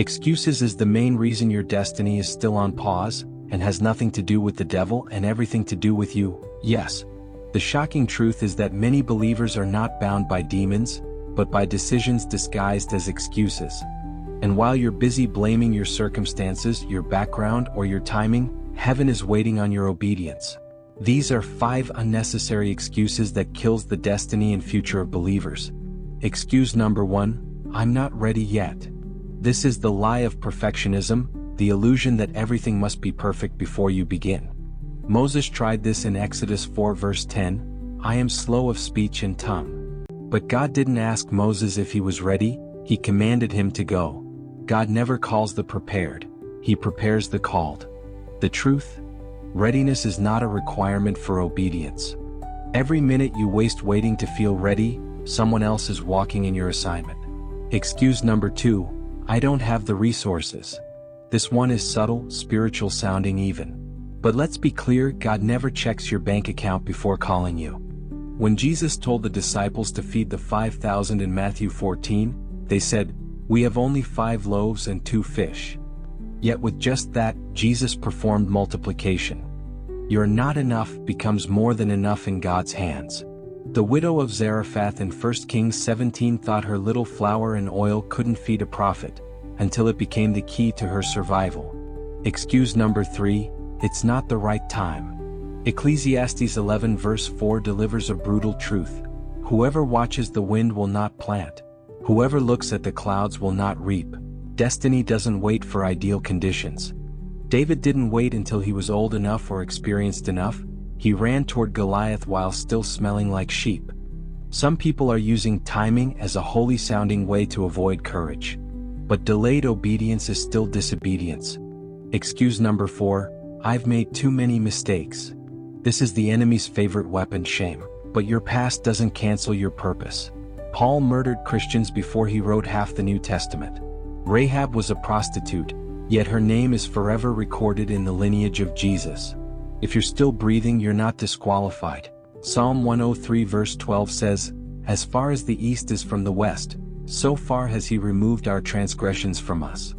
Excuses is the main reason your destiny is still on pause, and has nothing to do with the devil and everything to do with you. Yes. The shocking truth is that many believers are not bound by demons, but by decisions disguised as excuses. And while you're busy blaming your circumstances, your background, or your timing, heaven is waiting on your obedience. These are 5 unnecessary excuses that kills the destiny and future of believers. Excuse number 1, I'm not ready yet. This is the lie of perfectionism, the illusion that everything must be perfect before you begin. Moses tried this in Exodus 4 verse 10, I am slow of speech and tongue. But God didn't ask Moses if he was ready, he commanded him to go. God never calls the prepared, he prepares the called. The truth? Readiness is not a requirement for obedience. Every minute you waste waiting to feel ready, someone else is walking in your assignment. Excuse number 2, I don't have the resources. This one is subtle, spiritual sounding even. But let's be clear, God never checks your bank account before calling you. When Jesus told the disciples to feed the 5,000 in Matthew 14, they said, we have only 5 loaves and 2 fish. Yet with just that, Jesus performed multiplication. Your not enough becomes more than enough in God's hands. The widow of Zarephath in 1 Kings 17 thought her little flour and oil couldn't feed a prophet, until it became the key to her survival. Excuse number 3, it's not the right time. Ecclesiastes 11 verse 4 delivers a brutal truth. Whoever watches the wind will not plant. Whoever looks at the clouds will not reap. Destiny doesn't wait for ideal conditions. David didn't wait until he was old enough or experienced enough. He ran toward Goliath while still smelling like sheep. Some people are using timing as a holy-sounding way to avoid courage. But delayed obedience is still disobedience. Excuse number 4, I've made too many mistakes. This is the enemy's favorite weapon, shame. But your past doesn't cancel your purpose. Paul murdered Christians before he wrote half the New Testament. Rahab was a prostitute, yet her name is forever recorded in the lineage of Jesus. If you're still breathing, you're not disqualified. Psalm 103 verse 12 says, as far as the east is from the west, so far has he removed our transgressions from us.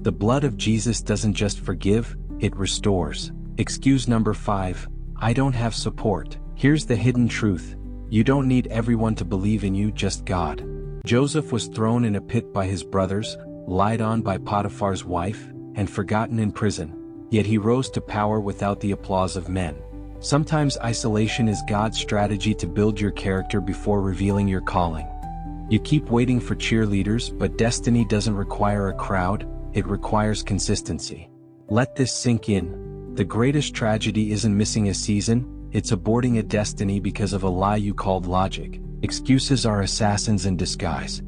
The blood of Jesus doesn't just forgive, it restores. Excuse number 5, I don't have support. Here's the hidden truth. You don't need everyone to believe in you, just God. Joseph was thrown in a pit by his brothers, lied on by Potiphar's wife, and forgotten in prison. Yet he rose to power without the applause of men. Sometimes isolation is God's strategy to build your character before revealing your calling. You keep waiting for cheerleaders, but destiny doesn't require a crowd, it requires consistency. Let this sink in. The greatest tragedy isn't missing a season, it's aborting a destiny because of a lie you called logic. Excuses are assassins in disguise.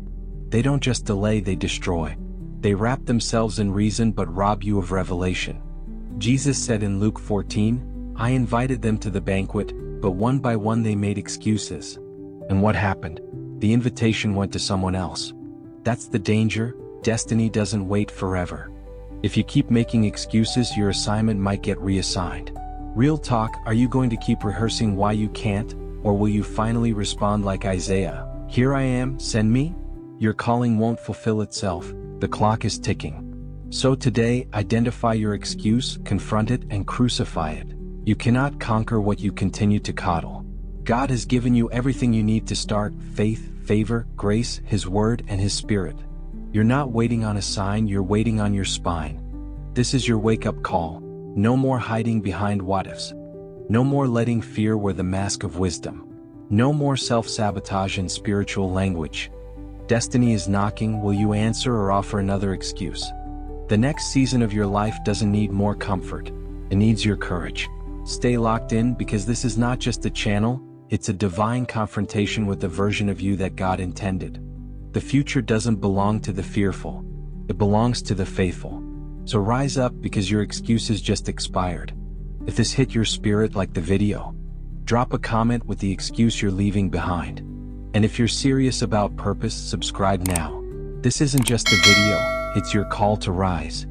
They don't just delay, they destroy. They wrap themselves in reason but rob you of revelation. Jesus said in Luke 14, I invited them to the banquet, but one by one they made excuses. And what happened? The invitation went to someone else. That's the danger, destiny doesn't wait forever. If you keep making excuses, your assignment might get reassigned. Real talk, are you going to keep rehearsing why you can't, or will you finally respond like Isaiah? Here I am, send me? Your calling won't fulfill itself, the clock is ticking. So today, identify your excuse, confront it, and crucify it. You cannot conquer what you continue to coddle. God has given you everything you need to start: faith, favor, grace, His Word, and His Spirit. You're not waiting on a sign, you're waiting on your spine. This is your wake-up call. No more hiding behind what-ifs. No more letting fear wear the mask of wisdom. No more self-sabotage and spiritual language. Destiny is knocking. Will you answer or offer another excuse? The next season of your life doesn't need more comfort. It needs your courage. Stay locked in, because this is not just a channel, it's a divine confrontation with the version of you that God intended. The future doesn't belong to the fearful. It belongs to the faithful. So rise up, because your excuses just expired. If this hit your spirit like the video, drop a comment with the excuse you're leaving behind. And if you're serious about purpose, subscribe now. This isn't just a video, it's your call to rise.